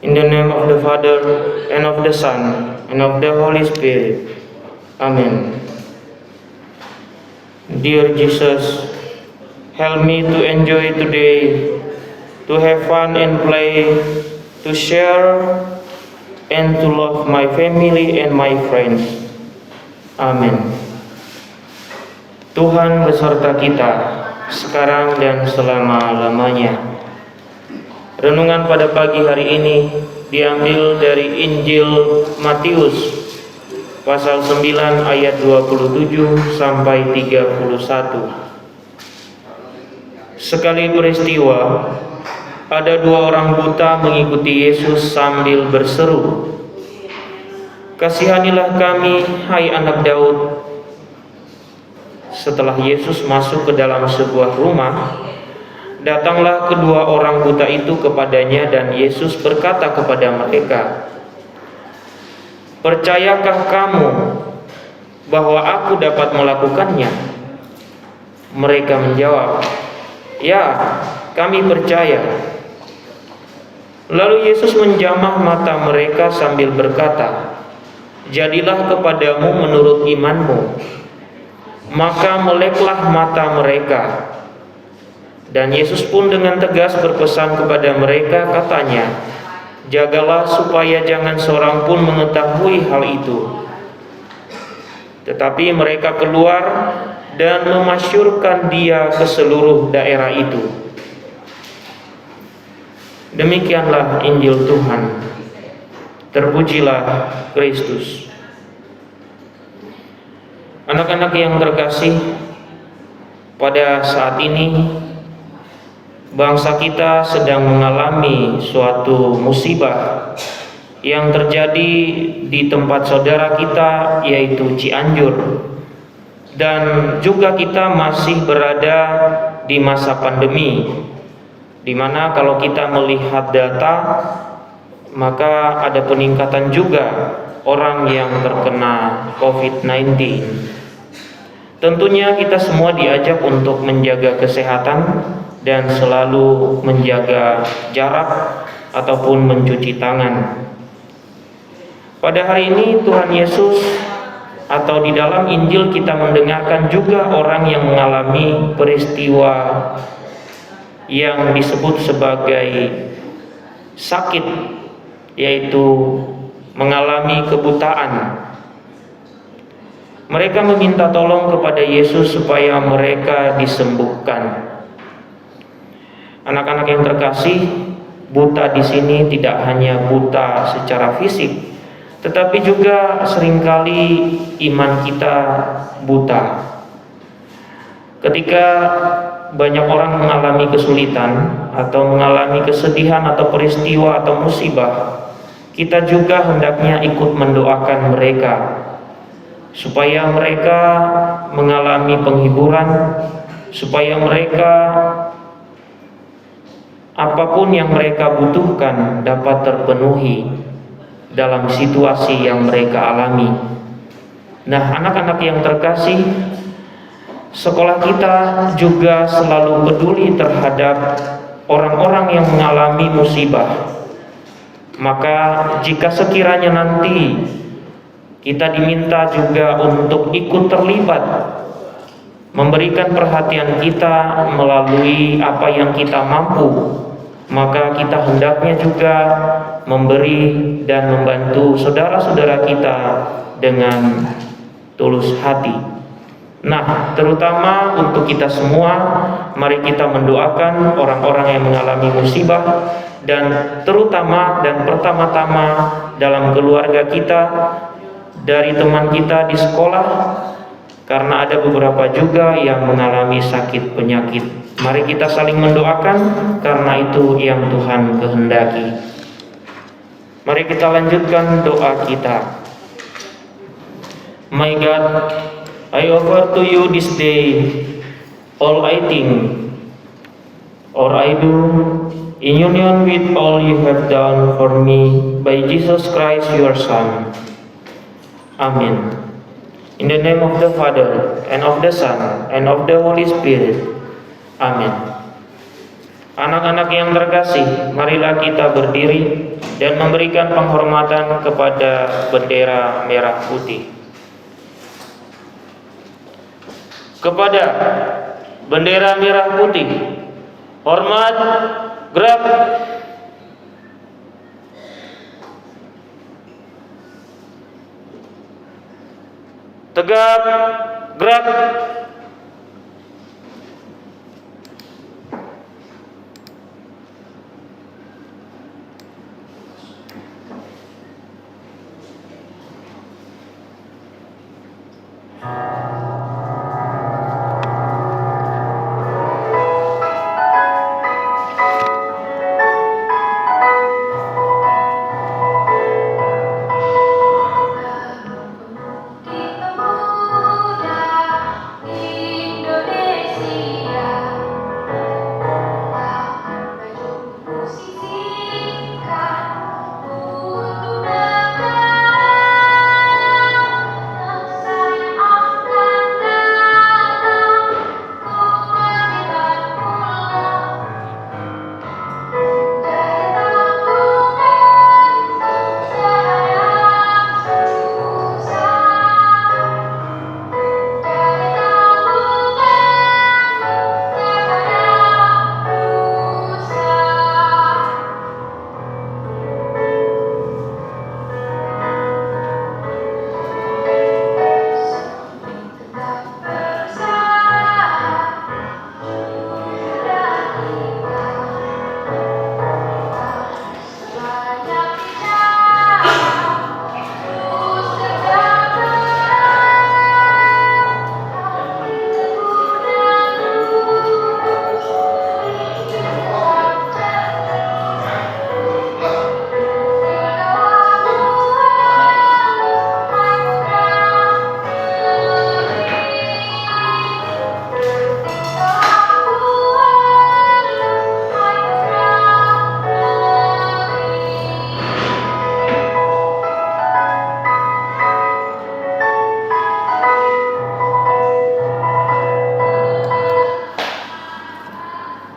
In the name of the Father, and of the Son, and of the Holy Spirit. Amen. Dear Jesus, help me to enjoy today, to have fun and play, to share and to love my family and my friends. Amin. Tuhan beserta kita, sekarang dan selama-lamanya. Renungan pada pagi hari ini diambil dari Injil Matius pasal 9 ayat 27 sampai 31. Sekali peristiwa, ada dua orang buta mengikuti Yesus sambil berseru, "Kasihanilah kami, hai anak Daud." Setelah Yesus masuk ke dalam sebuah rumah, datanglah kedua orang buta itu kepadanya dan Yesus berkata kepada mereka, "Percayakah kamu bahwa aku dapat melakukannya?" Mereka menjawab, "Ya, kami percaya." Lalu Yesus menjamah mata mereka sambil berkata, "Jadilah kepadamu menurut imanmu." Maka meleklah mata mereka. Dan Yesus pun dengan tegas berpesan kepada mereka, katanya, "Jagalah supaya jangan seorang pun mengetahui hal itu." Tetapi mereka keluar dan memasyurkan dia ke seluruh daerah itu. Demikianlah Injil Tuhan. Terpujilah Kristus. Anak-anak yang terkasih, pada saat ini bangsa kita sedang mengalami suatu musibah yang terjadi di tempat saudara kita, yaitu Cianjur. Dan juga kita masih berada di masa pandemi, di mana kalau kita melihat data, maka ada peningkatan juga orang yang terkena COVID-19. Tentunya kita semua diajak untuk menjaga kesehatan dan selalu menjaga jarak ataupun mencuci tangan. Pada hari ini Tuhan Yesus, atau di dalam Injil kita mendengarkan juga orang yang mengalami peristiwa yang disebut sebagai sakit, yaitu mengalami kebutaan. Mereka meminta tolong kepada Yesus supaya mereka disembuhkan. Anak-anak yang terkasih, buta di sini tidak hanya buta secara fisik, tetapi juga seringkali iman kita buta. Ketika banyak orang mengalami kesulitan atau mengalami kesedihan atau peristiwa atau musibah, kita juga hendaknya ikut mendoakan mereka supaya mereka mengalami penghiburan, supaya mereka apapun yang mereka butuhkan dapat terpenuhi dalam situasi yang mereka alami. Nah, anak-anak yang terkasih, sekolah kita juga selalu peduli terhadap orang-orang yang mengalami musibah. Maka jika sekiranya nanti kita diminta juga untuk ikut terlibat, memberikan perhatian kita melalui apa yang kita mampu, maka kita hendaknya juga memberi dan membantu saudara-saudara kita dengan tulus hati. Nah, terutama untuk kita semua, mari kita mendoakan orang-orang yang mengalami musibah, dan terutama dan pertama-tama dalam keluarga kita, dari teman kita di sekolah, karena ada beberapa juga yang mengalami sakit penyakit. Mari kita saling mendoakan, karena itu yang Tuhan kehendaki. Mari kita lanjutkan doa kita. My God, I offer to you this day all I think or I do, in union with all you have done for me by Jesus Christ your Son. Amen. In the name of the Father, and of the Son, and of the Holy Spirit. Amen. Anak-anak yang terkasih, marilah kita berdiri dan memberikan penghormatan kepada bendera merah putih. Kepada bendera merah putih, hormat, gerak. Tegak, gerak.